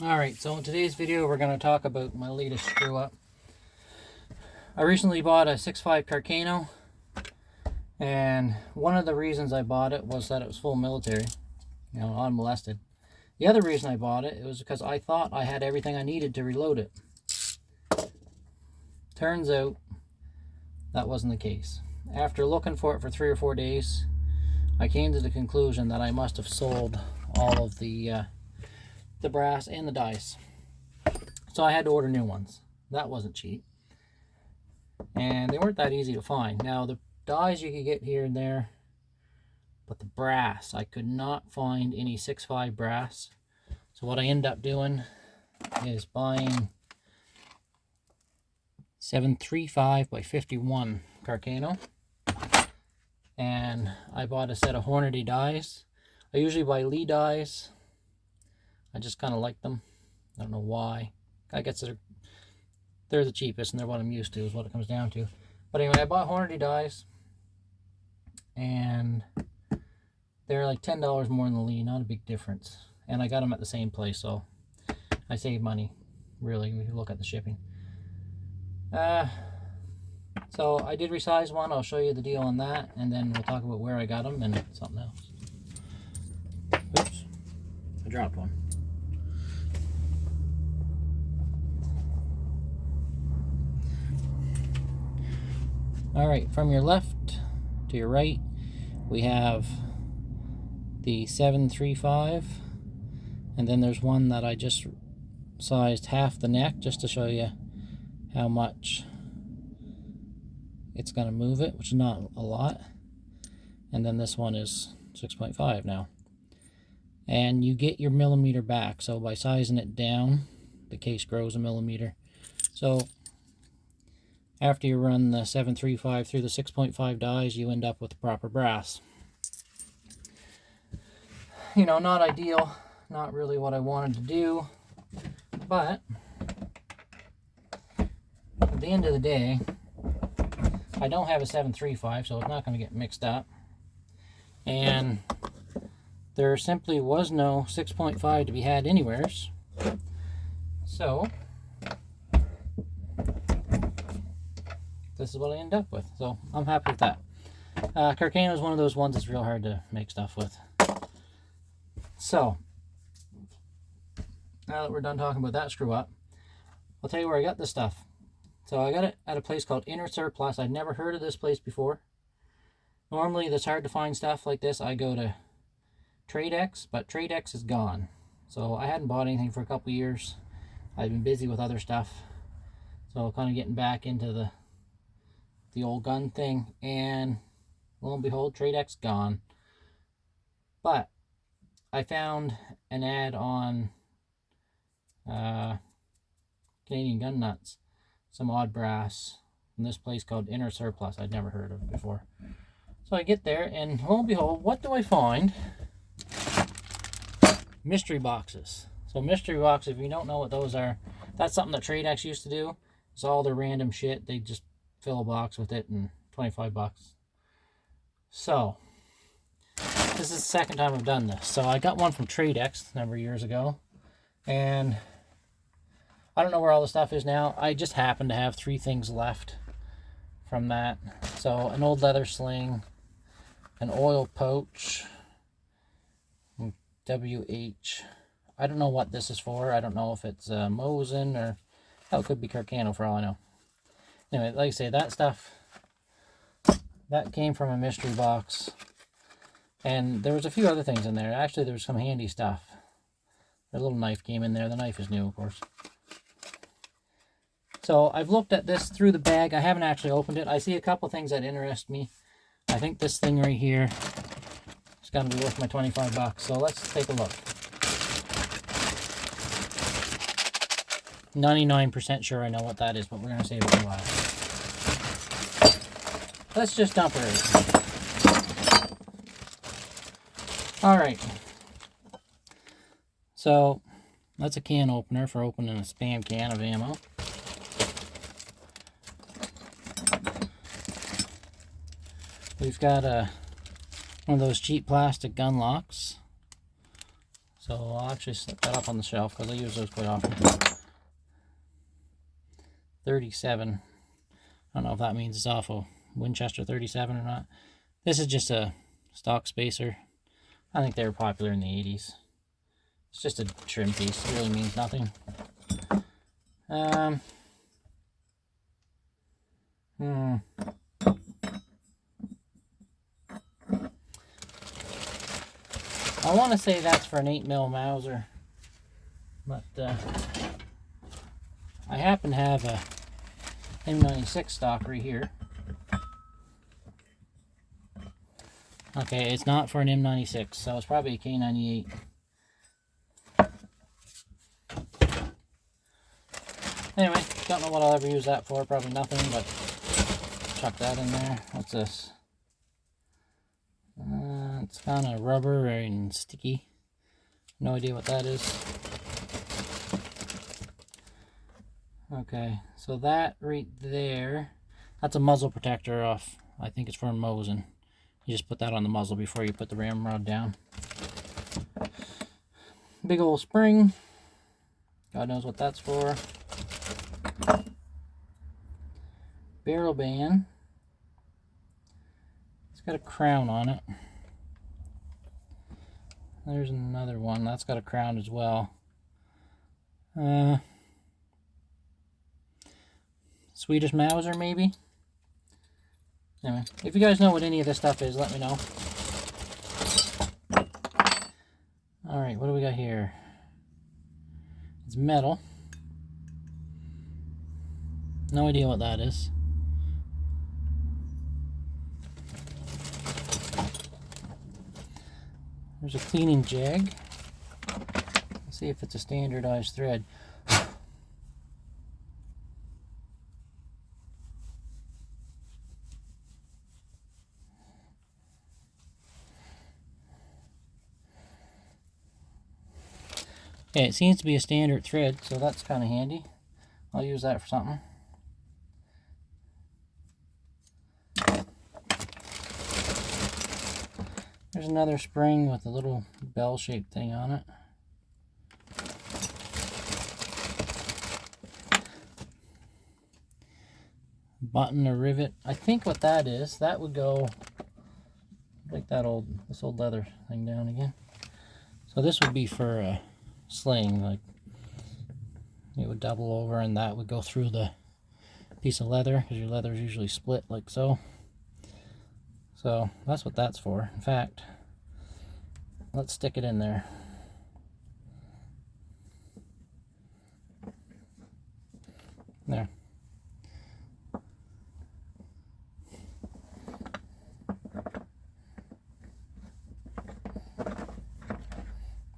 Alright, so in today's video we're going to talk about my latest screw up. I recently bought a 6.5 Carcano, and one of the reasons I bought it was that it was full military, you know, unmolested. The other reason I bought it was because I thought I had everything I needed to reload it. Turns out that wasn't the case. After looking for it for 3 or 4 days, I came to the conclusion that I must have sold all of the brass and the dies. So I had to order new ones. That wasn't cheap. And they weren't that easy to find. Now the dies you could get here and there, but the brass, I could not find any 6.5 brass. So what I ended up doing is buying 735 by 51 Carcano. And I bought a set of Hornady dies. I usually buy Lee dies. I just kind of like them. I don't know why. I guess they're the cheapest and they're what I'm used to, is what it comes down to. But anyway, I bought Hornady dies, and they're like $10 more than the Lee, not a big difference. And I got them at the same place, so I saved money, really, if you look at the shipping. So I did resize one. I'll show you the deal on that, and then we'll talk about where I got them and something else. Oops, I dropped one. Alright, from your left to your right, we have the 735, and then there's one that I just sized half the neck just to show you how much it's going to move it, which is not a lot. And then this one is 6.5 now. And you get your millimeter back, so by sizing it down, the case grows a millimeter. So after you run the 735 through the 6.5 dies, you end up with the proper brass. You know, not ideal, not really what I wanted to do, but at the end of the day, I don't have a 735, so it's not going to get mixed up. And there simply was no 6.5 to be had anywheres. So this is what I end up with. So I'm happy with that. Carcano is one of those ones that's real hard to make stuff with. So now that we're done talking about that screw up, I'll tell you where I got this stuff. So I got it at a place called Intersurplus. I'd never heard of this place before. Normally, that's hard to find stuff like this. I go to Tradex, but Tradex is gone. So I hadn't bought anything for a couple years. I've been busy with other stuff. So kind of getting back into the old gun thing. And lo and behold, Tradex gone. But I found an ad on Canadian Gun Nuts. Some odd brass from this place called Intersurplus. I'd never heard of it before. So I get there, and lo and behold, what do I find? Mystery boxes. So mystery boxes, if you don't know what those are, that's something that Tradex used to do. It's all their random shit. They just fill a box with it and 25 bucks. So this is the second time I've done this. So I got one from Tradex a number of years ago, and I don't know where all the stuff is now. I just happen to have 3 things left from that. So an old leather sling, an oil pouch, WH. I don't know what this is for. I don't know if it's Mosin or, hell, it could be Carcano for all I know. Anyway, like I say, that stuff, that came from a mystery box. And there was a few other things in there. Actually, there was some handy stuff. A little knife came in there. The knife is new, of course. So I've looked at this through the bag. I haven't actually opened it. I see a couple things that interest me. I think this thing right here is going to be worth my 25 bucks. So let's take a look. 99% sure I know what that is, but we're going to save it for last. Let's just dump it. Alright. So that's a can opener for opening a spam can of ammo. We've got one of those cheap plastic gun locks. So I'll actually set that up on the shelf because I use those quite often. 37. I don't know if that means it's off a Winchester 37 or not. This is just a stock spacer. I think they were popular in the 80s. It's just a trim piece. It really means nothing. I want to say that's for an 8mm Mauser, but I happen to have a M96 stock right here. Okay, it's not for an M96, so it's probably a K98. Anyway, don't know what I'll ever use that for, probably nothing, but chuck that in there. What's this? It's kind of rubber and sticky. No idea what that is. Okay, so that right there, that's a muzzle protector off. I think it's for Mosin. You just put that on the muzzle before you put the ramrod down. Big old spring. God knows what that's for. Barrel band. It's got a crown on it. There's another one. That's got a crown as well. Swedish Mauser, maybe? Anyway, if you guys know what any of this stuff is, let me know. Alright, what do we got here? It's metal. No idea what that is. There's a cleaning jag. Let's see if it's a standardized thread. Okay, it seems to be a standard thread, so that's kind of handy. I'll use that for something. There's another spring with a little bell-shaped thing on it. Button or rivet. I think what that is, that would go like this old leather thing down again. So this would be for a sling, like it would double over and that would go through the piece of leather, because your leather is usually split like so. So that's what that's for. In fact, let's stick it in there. There.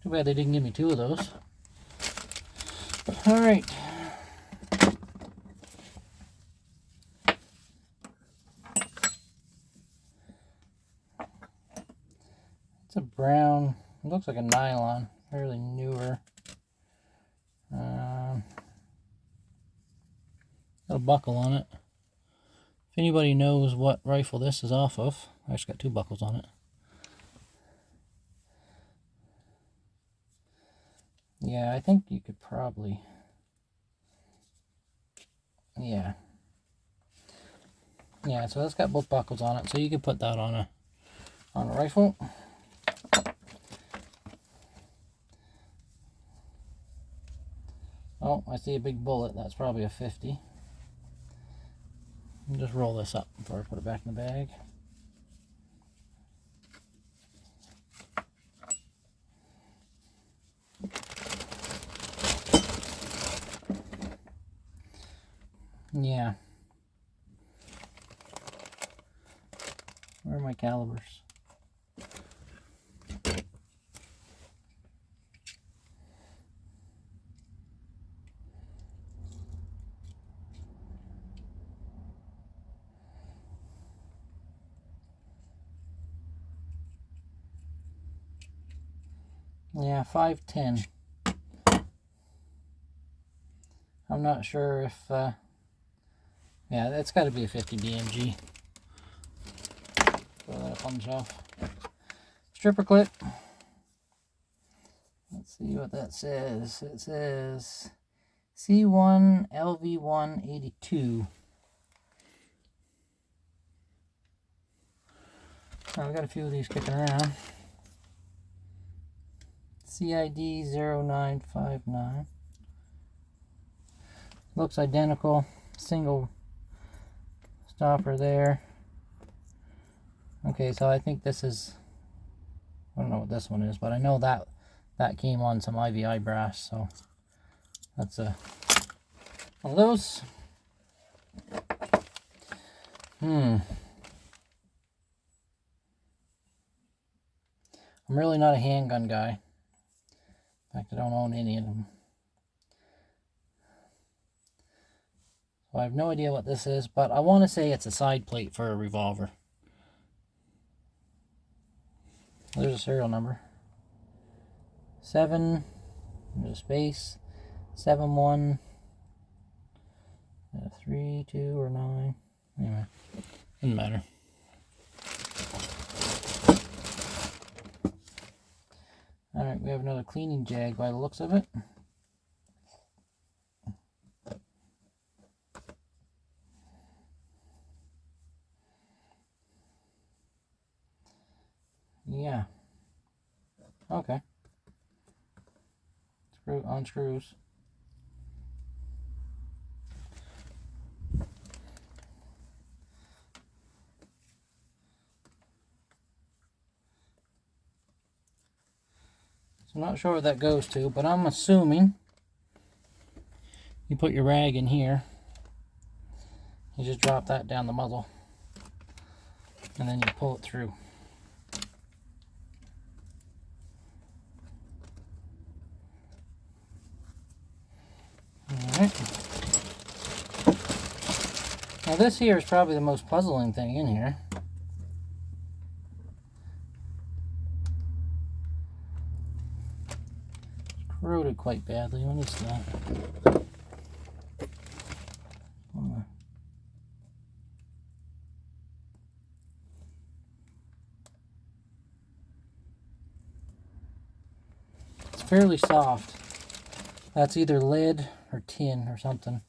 Too bad they didn't give me two of those. All right. It's a brown, it looks like a nylon, fairly newer. Got a buckle on it. If anybody knows what rifle this is off of, I actually got two buckles on it. Yeah, I think you could probably, yeah, so that's got both buckles on it, so you could put that on a rifle. Oh, I see a big bullet. That's probably a 50. I'll just roll this up before I put it back in the bag. Yeah. Where are my calibers? Yeah, 510. I'm not sure if, yeah, that's got to be a 50 BMG. Throw that up on the shelf. Stripper clip. Let's see what that says. It says C1 LV182. Now we got a few of these kicking around. CID 0959. Looks identical. Single stopper there. Okay, so I think this is, I don't know what this one is, but I know that came on some IVI brass, so that's one of those. I'm really not a handgun guy. In fact, I don't own any of them. So I have no idea what this is, but I want to say it's a side plate for a revolver. There's a serial number. 7, there's a space, 71, 3, 2, or 9. Anyway, doesn't matter. Alright, we have another cleaning jag by the looks of it. Yeah. Okay. Screw on screws. So I'm not sure what that goes to, but I'm assuming you put your rag in here. You just drop that down the muzzle, and then you pull it through. Alright. Now this here is probably the most puzzling thing in here. It's corroded quite badly. What is that? It's fairly soft. That's either lead or tin or something.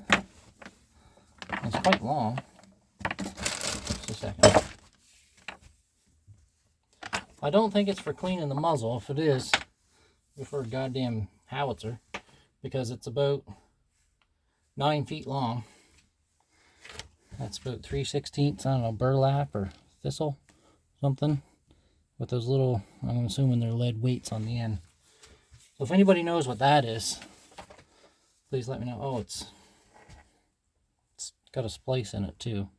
It's quite long. Just a second. I don't think it's for cleaning the muzzle. If it is, it's for a goddamn howitzer, because it's about 9 feet long. That's about 3/16, I don't know, burlap or thistle, something, with those little, I'm assuming they're lead weights on the end. So if anybody knows what that is, please let me know. Oh, it's got a splice in it too.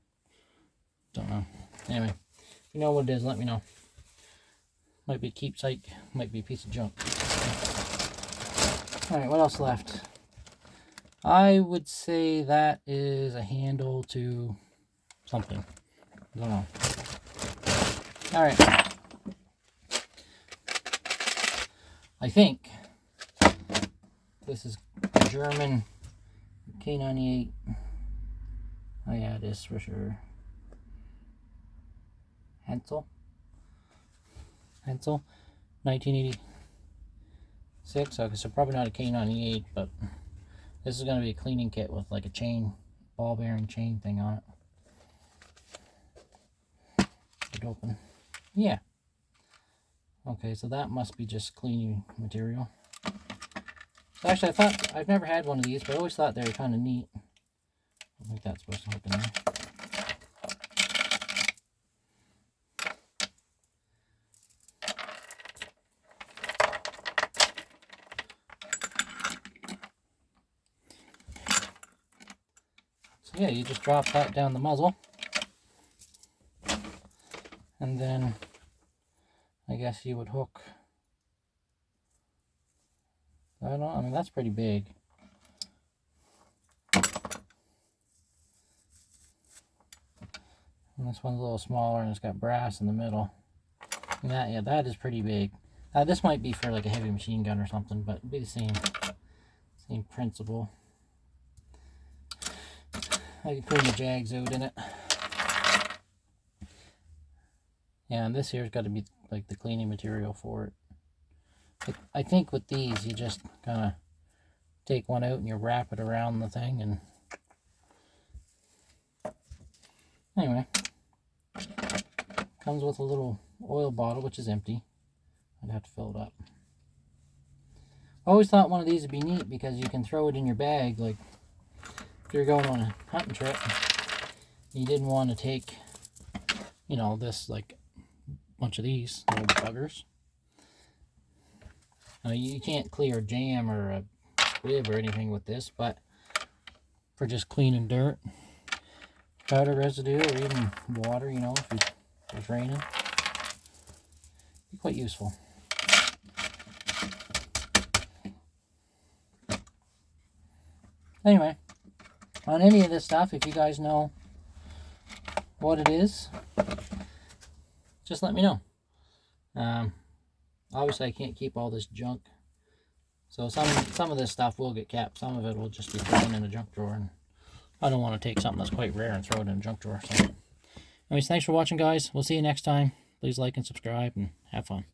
Don't know. Anyway, if you know what it is, let me know. Might be a keepsake, might be a piece of junk. Alright, what else left? I would say that is a handle to something. I don't know. Alright. I think this is a German K98. Oh yeah, it is for sure. Hensel, 1986. Okay, so probably not a K98, but this is going to be a cleaning kit with like a chain, ball bearing chain thing on it. It open. Yeah. Okay, so that must be just cleaning material. Actually, I thought, I've never had one of these, but I always thought they were kind of neat. I think that's supposed to hook in there. So yeah, you just drop that down the muzzle. And then I guess you would hook. I don't know, I mean that's pretty big. And this one's a little smaller and it's got brass in the middle. And that, yeah, that is pretty big. This might be for like a heavy machine gun or something, but it'd be the same principle. I can put the jags out in it. Yeah, and this here's got to be like the cleaning material for it. I think with these, you just kind of take one out and you wrap it around the thing. And anyway, comes with a little oil bottle, which is empty. I'd have to fill it up. I always thought one of these would be neat because you can throw it in your bag. Like if you're going on a hunting trip, you didn't want to take, you know, this like bunch of these little buggers. Now, you can't clear jam or a squib or anything with this, but for just cleaning dirt, powder residue, or even water, you know, if it's raining, be quite useful. Anyway, on any of this stuff, if you guys know what it is, just let me know. Obviously I can't keep all this junk, so some of this stuff will get kept. Some of it will just be thrown in a junk drawer, and I don't want to take something that's quite rare and throw it in a junk drawer. So anyways, thanks for watching, guys. We'll see you next time. Please like and subscribe and have fun.